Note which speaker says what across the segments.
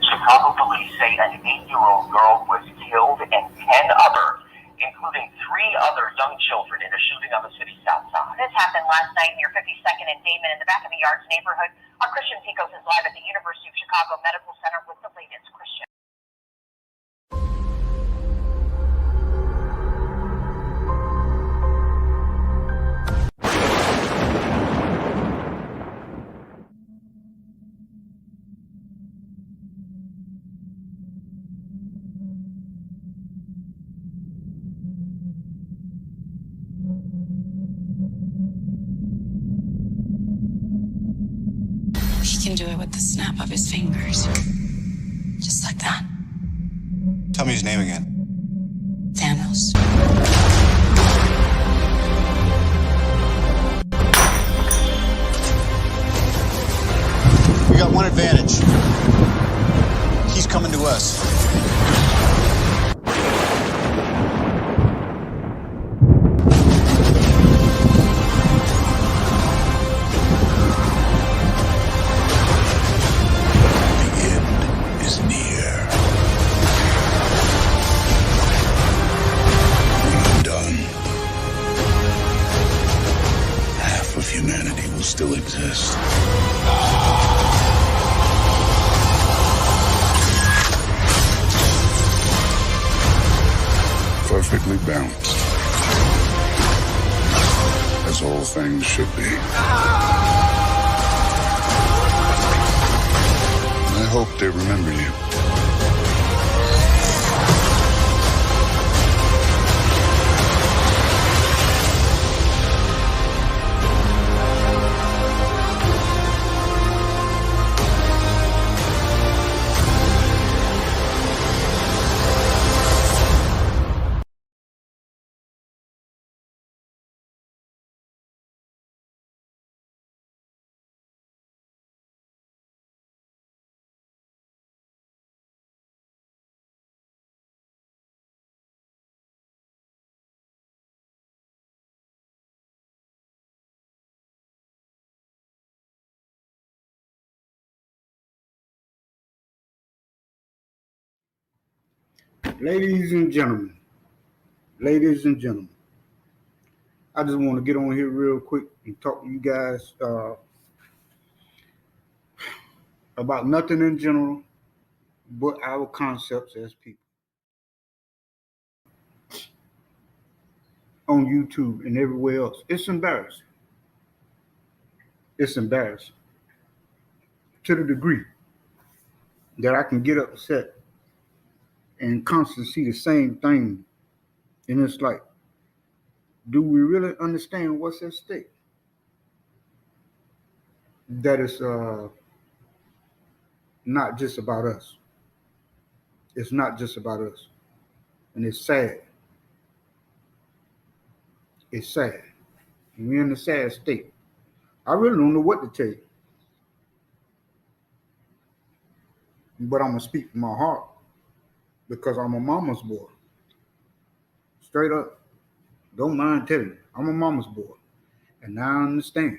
Speaker 1: Chicago police say an 8-year-old girl was killed and 10 others, including 3 other young children, in a shooting on the city's south side.
Speaker 2: This happened last night near 52nd and Damon in the back of the Yards neighborhood. Our Christian Picos is live at the University of Chicago Medical Center with the latest. Christian.
Speaker 3: He can do it with the snap of his fingers. Just like that.
Speaker 4: Tell me his name again.
Speaker 3: THANOS.
Speaker 4: We got one advantage. He's coming to us.
Speaker 5: Humanity will still exist. Perfectly balanced. As all things should be. I hope they remember you.
Speaker 6: Ladies and gentlemen, I just want to get on here real quick and talk to you guys about nothing in general but our concepts as people on YouTube and everywhere else. It's embarrassing. It's embarrassing to the degree that I can get upset and constantly see the same thing. And it's like, do we really understand what's at stake? That is not just about us. It's not just about us. And it's sad. It's sad. And we're in a sad state. I really don't know what to tell you. But I'm going to speak from my heart because I'm a mama's boy. Straight up. Don't mind telling you. I'm a mama's boy. And now I understand.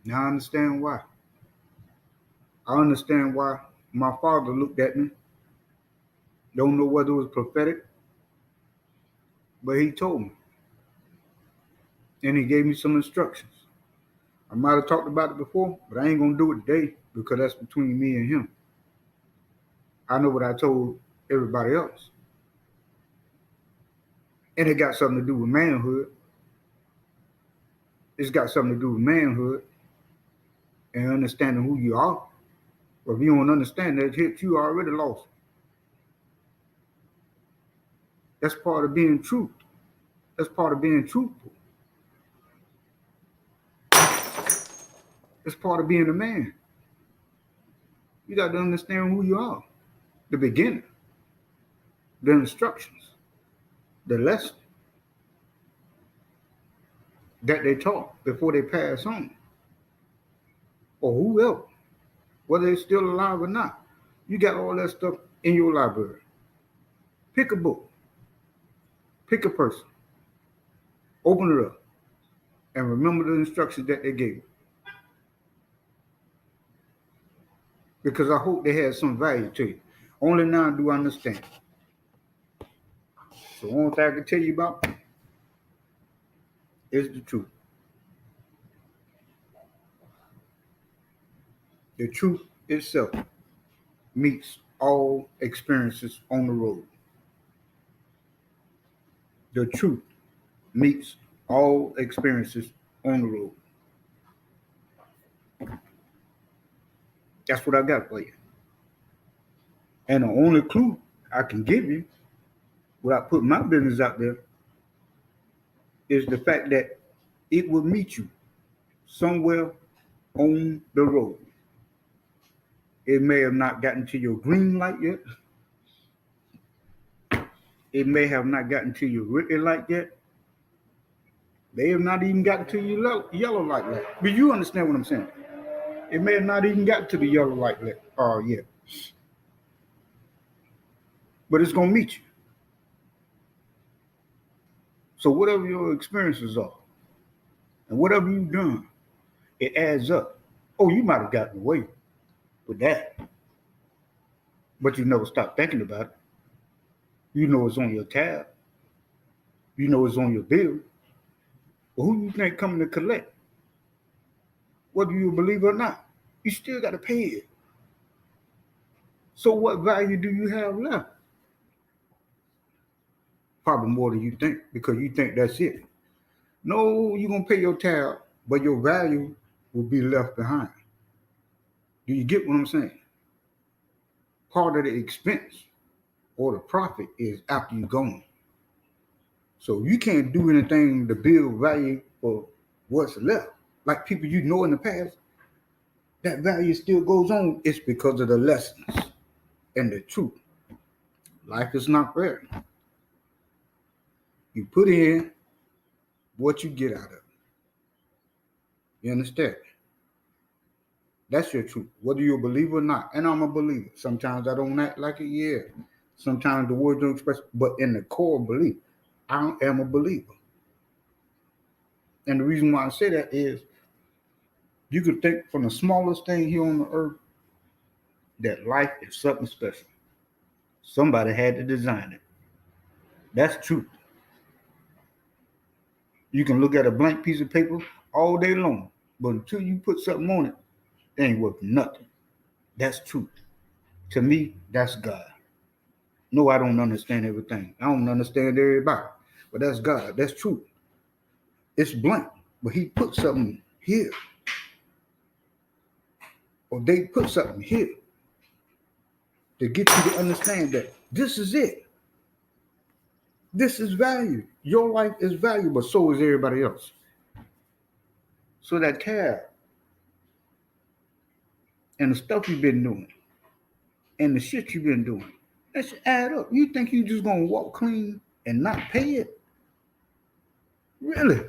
Speaker 6: Now I understand why. I understand why my father looked at me. Don't know whether it was prophetic, but he told me. And he gave me some instructions. I might have talked about it before, but I ain't going to do it today because that's between me and him. I know what I told everybody else. And it got something to do with manhood. It's got something to do with manhood and understanding who you are. But if you don't understand that, you already lost. That's part of being truth. That's part of being truthful. That's part of being a man. You got to understand who you are. The beginning. The instructions. The lesson that they taught before they pass on. Or whoever. Whether they're still alive or not. You got all that stuff in your library. Pick a book. Pick a person. Open it up. And remember the instructions that they gave you. because I hope they had some value to you. Only now do I understand. So the only thing I can tell you about is the truth. The truth itself meets all experiences on the road. The truth meets all experiences on the road. That's what I got for you. And the only clue I can give you without putting my business out there is the fact that it will meet you somewhere on the road. It may have not gotten to your green light yet. It may have not gotten to your red light yet. They have not even gotten to your yellow light yet. But you understand what I'm saying. It may have not even gotten to the yellow light yet. But it's going to meet you. So whatever your experiences are, and whatever you've done, it adds up. Oh, you might have gotten away with that. But you never stop thinking about it. You know it's on your tab. You know it's on your bill. But who you think coming to collect? Whether you believe it or not, you still got to pay it. So what value do you have left? Probably more than you think, because you think that's it. No, you're going to pay your tab, but your value will be left behind. Do you get what I'm saying? Part of the expense or the profit is after you're gone. So you can't do anything to build value for what's left. Like people you know in the past, that value still goes on. It's because of the lessons and the truth. Life is not fair. You put in what you get out of it. You understand? That's your truth, whether you believe or not. And I'm a believer. Sometimes I don't act like it, yeah. Sometimes the words don't express, but in the core belief, I am a believer. And the reason why I say that is you could think from the smallest thing here on the earth that life is something special. Somebody had to design it. That's truth. You can look at a blank piece of paper all day long, but until you put something on it, it ain't worth nothing. That's truth. To me, that's God. No, I don't understand everything. I don't understand everybody, but that's God. That's truth. It's blank, but he put something here. Or they put something here to get you to understand that this is it. This is value. Your life is valuable, so is everybody else. So that tab and the stuff you've been doing and the shit you've been doing, that should add up. You think you just gonna walk clean and not pay it? Really?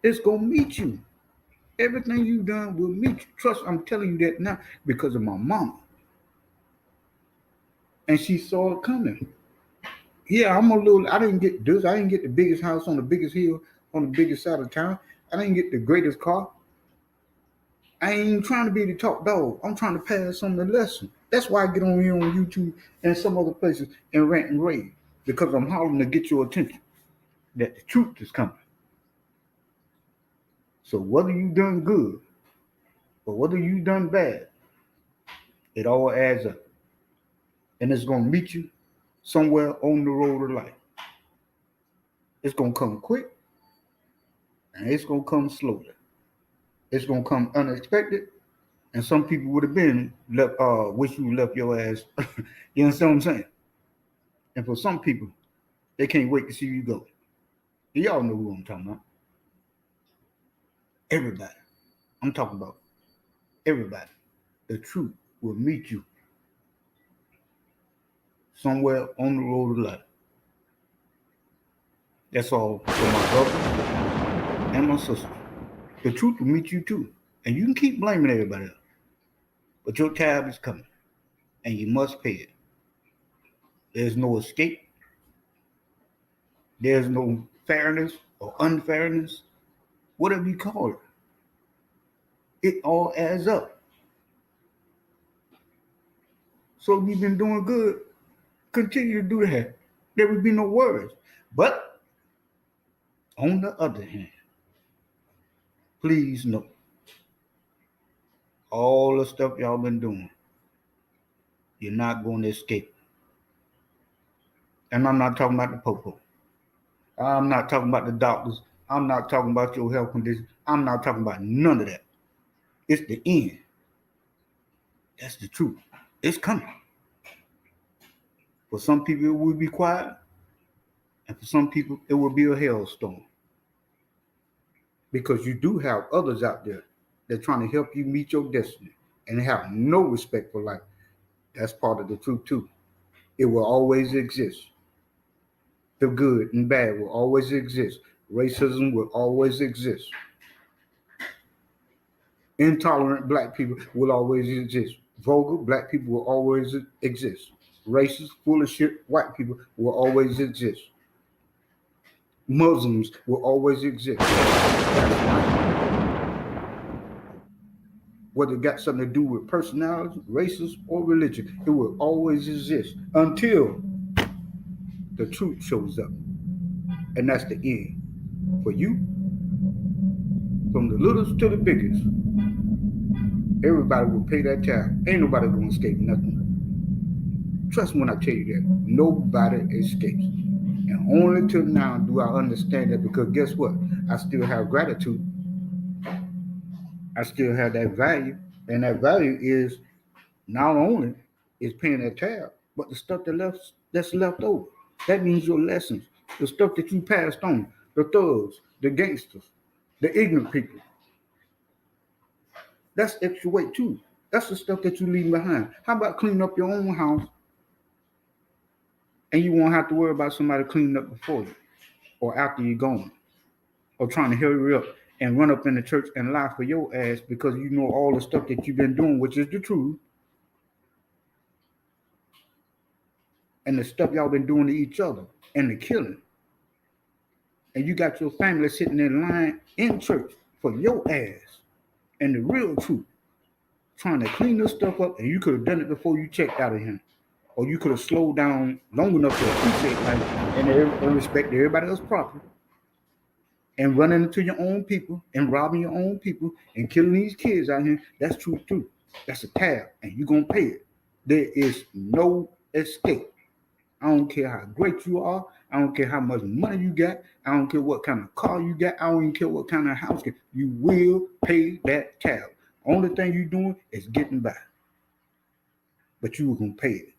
Speaker 6: It's gonna meet you. Everything you've done will meet you. Trust, I'm telling you that now because of my mama. And she saw it coming. Yeah, I didn't get this. I didn't get the biggest house on the biggest hill on the biggest side of town. I didn't get the greatest car. I ain't even trying to be the top dog. I'm trying to pass on the lesson. That's why I get on here on YouTube and some other places and rant and rave. Because I'm hollering to get your attention that the truth is coming. So whether you done good or whether you done bad, it all adds up. And it's going to meet you somewhere on the road of life. It's going to come quick and it's going to come slowly. It's going to come unexpected. And some people would have been left, wish you left your ass. You understand what I'm saying? And for some people, they can't wait to see you go. Y'all know who I'm talking about. Everybody. I'm talking about everybody. The truth will meet you somewhere on the road of life. That's all for my brother and my sister. The truth will meet you too. And you can keep blaming everybody else. But your tab is coming. And you must pay it. There's no escape. There's no fairness or unfairness. Whatever you call it. It all adds up. So we've been doing good. Continue to do that. There would be no worries. But on the other hand, please know all the stuff y'all been doing, you're not going to escape. And I'm not talking about the popo. I'm not talking about the doctors. I'm not talking about your health condition. I'm not talking about none of that. It's the end. That's the truth. It's coming. For some people, it will be quiet. And for some people, it will be a hailstorm. Because you do have others out there that are trying to help you meet your destiny and have no respect for life. That's part of the truth, too. It will always exist. The good and bad will always exist. Racism will always exist. Intolerant black people will always exist. Vulgar black people will always exist. Racist, full of shit white people will always exist. Muslims will always exist. Whether it got something to do with personality, races, or religion, it will always exist until the truth shows up. And that's the end. For you, from the littlest to the biggest, everybody will pay that tab. Ain't nobody gonna escape nothing. Trust me when I tell you that. Nobody escapes. And only till now do I understand that, because guess what? I still have gratitude. I still have that value. And that value is not only is paying that tab, but the stuff that's left over. That means your lessons, the stuff that you passed on, the thugs, the gangsters, the ignorant people. That's extra weight too. That's the stuff that you leave behind. How about cleaning up your own house and you won't have to worry about somebody cleaning up before you or after you're gone, or trying to hurry up and run up in the church and lie for your ass because you know all the stuff that you've been doing, which is the truth, and the stuff y'all been doing to each other and the killing. And you got your family sitting in line in church for your ass and the real truth, trying to clean this stuff up, and you could have done it before you checked out of here. Or you could have slowed down long enough to appreciate life and respect everybody else's property, and running into your own people and robbing your own people and killing these kids out here. That's truth too. That's a tab, and you're gonna pay it. There is no escape. I don't care how great you are. I don't care how much money you got. I don't care what kind of car you got. I don't even care what kind of house you got. You will pay that tab. Only thing you're doing is getting by. But you were gonna pay it.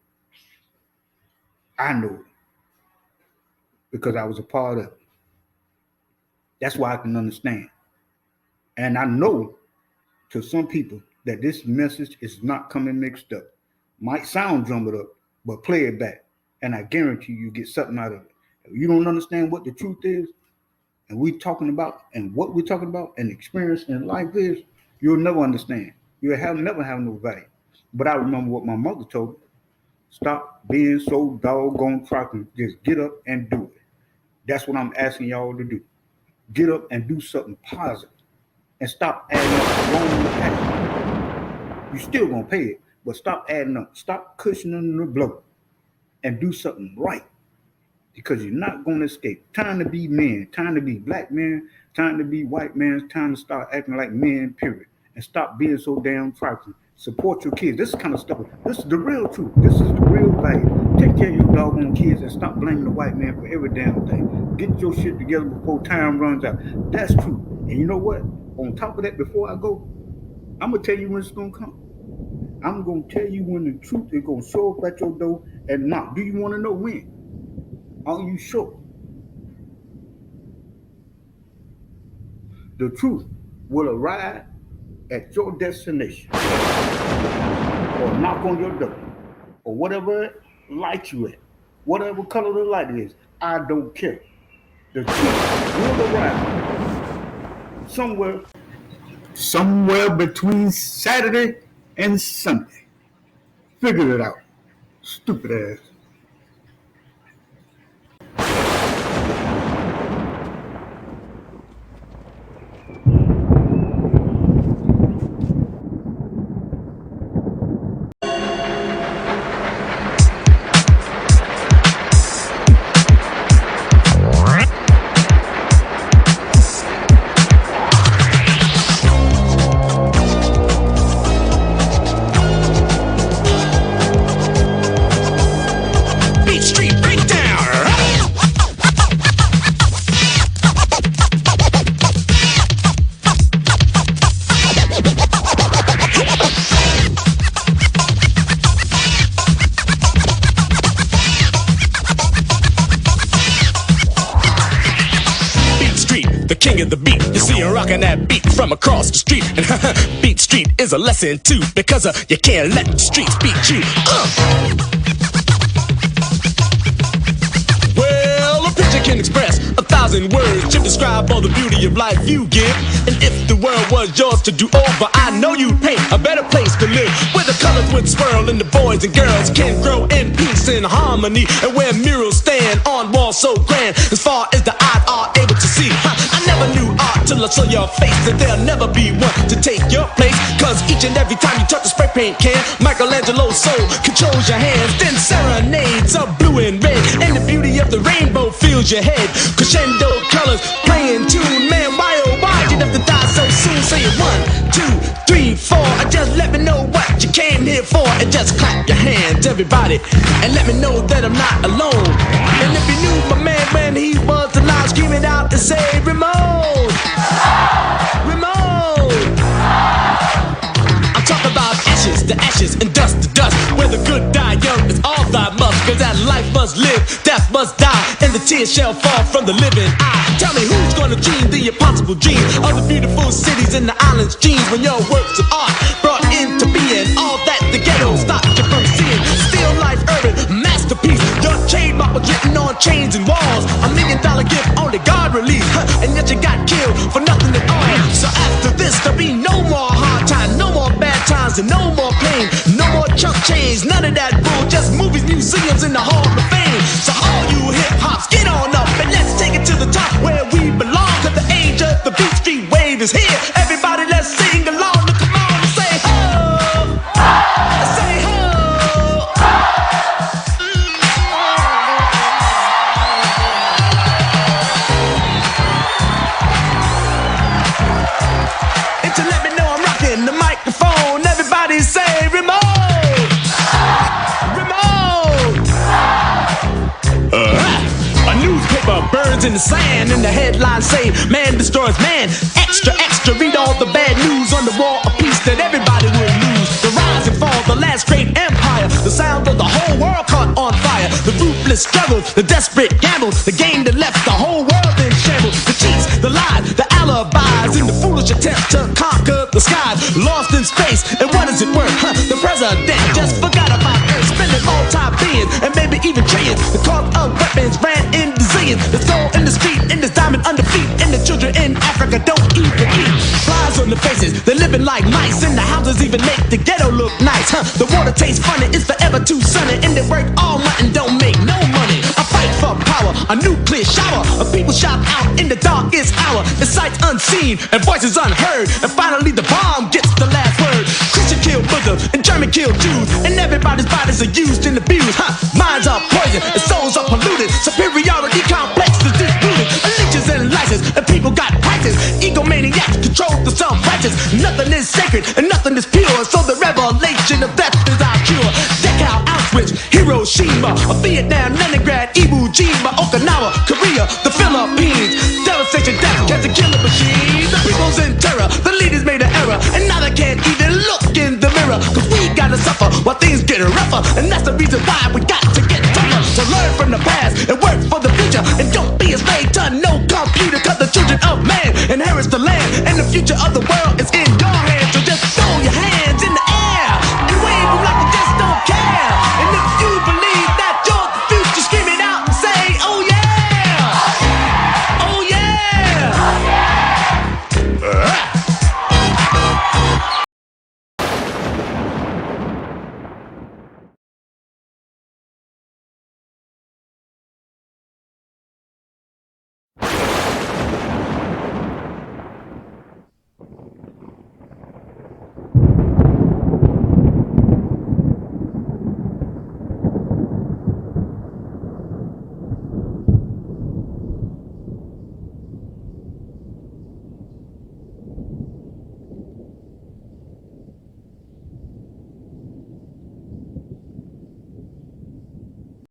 Speaker 6: I know it, because I was a part of it. That's why I can understand. And I know to some people that this message is not coming mixed up. Might sound jumbled up, but play it back. And I guarantee you get something out of it. If you don't understand what the truth is, and we talking about, and what we're talking about, and experience in life is, you'll never understand. You'll never have no value. But I remember what my mother told me. Stop being so doggone trifling. Just get up and do it. That's what I'm asking y'all to do. Get up and do something positive. And stop adding up the wrong path. You're still going to pay it, but stop adding up. Stop cushioning the blow. And do something right. Because you're not going to escape. Time to be men. Time to be black men. Time to be white men. Time to start acting like men, period. And stop being so damn trifling. Support your kids. This kind of stuff. This is the real truth. This is the real value. Take care of your doggone kids and stop blaming the white man for every damn thing. Get your shit together before time runs out. That's true. And you know what? On top of that, before I go, I'm going to tell you when it's going to come. I'm going to tell you when the truth is going to show up at your door and knock. Do you want to know when? Are you sure? The truth will arrive at your destination, or knock on your door, or whatever light you at, whatever color the light is. I don't care. The truth will arrive somewhere between Saturday and Sunday. Figure it out. Stupid ass.
Speaker 7: king of the beat. You see her rocking that beat from across the street. And Beat Street is a lesson too, because you can't let the streets beat you. Well, a picture can express 1,000 words to describe all the beauty of life you give. And if the world was yours to do over, I know you'd paint a better place to live, where the colors would swirl and the boys and girls can grow in peace and harmony, and where murals stand on walls so grand as far as the eye are able to see. I never knew art till I saw your face, that there'll never be one to take your place, cause each and every time you touch a spray paint can, Michelangelo's soul controls your hands. Then serenades of blue and red, and the beauty of the rainbow fills your head. Crescendo colors playing tune, man, why oh why you'd have to die so soon? Say it 1, 2, 3, 4, just let me know what you came here for, and just clap your hands, everybody, and let me know that I'm not alone. And if you knew my man when he was alive, screaming out and say, Ramon, Ramon. I'm talking about ashes to ashes and dust to dust, where the good die young is all thy must, cause that life must live, death must die, and the tears shall fall from the living eye. Tell me who's gonna dream the impossible dream of the beautiful cities and the islands' dreams, when your works of art brought into being all that the ghetto stopped you from seeing. Still life urban masterpiece, your trademark was written on chains and walls, $1 million gift only God released, and yet you got killed for nothing at all. So after this there'll be no more hard times, no more bad times, and no more pain, no more chunk change, none of that bull, just movies, museums, in the Hall of Fame. So all you hip-hops, get on up and let's take it to the top where we belong, cause the age of the Beat Street wave is here. Everybody let's sing along, now come on and say ho, say ho. And to let me know I'm rocking the microphone, everybody say remote. A newspaper burns in the sand, and the headlines say man destroys man. Extra, extra, read all the bad news on the war of peace that everybody will lose. The rise and fall, the last great empire, the sound of the whole world caught on fire. The ruthless struggle, the desperate gamble, the game that left the whole world in shambles. The cheats, the lies, the alibis, and the foolish attempt to conquer the skies. Lost in space, and what is it worth? The president just forgot about Earth, spending multi-billions and maybe even trillions. The cost of weapons ran in the zillions. There's gold in the street, and there's diamond under feet, and the children in Africa don't even eat. Flies on the faces, they're living like mice, and the houses even make the ghetto look nice. The water tastes funny, it's forever too sunny, and they work all night and don't make no money. A fight for power, a nuclear shower of people shout out in the darkest hour. The sights unseen and voices unheard, and finally the bomb gets the last word. Christian killed Muslims and German killed Jews, and everybody's bodies are used and abused. Minds are poisoned and souls are polluted. Superiority complexes disputed. Leeches and license, and people got prices. Egomaniacs control the self-righteous. Nothing is sacred and nothing is pure, so the revelation of death is our cure. Dachau, Auschwitz, Hiroshima, Vietnam, Leningrad, Iwo Jima, Okinawa, Korea, the Philippines. Devastation, death, cats and killer machines. The people's in terror, the leaders made an error, and now they can't even look in the mirror, cause we gotta suffer while things get rougher, and that's the reason why we got to get tougher. So learn from the past and work for the future, and don't be a slave to no computer, cause the children of man inherits the land, and the future of the world is in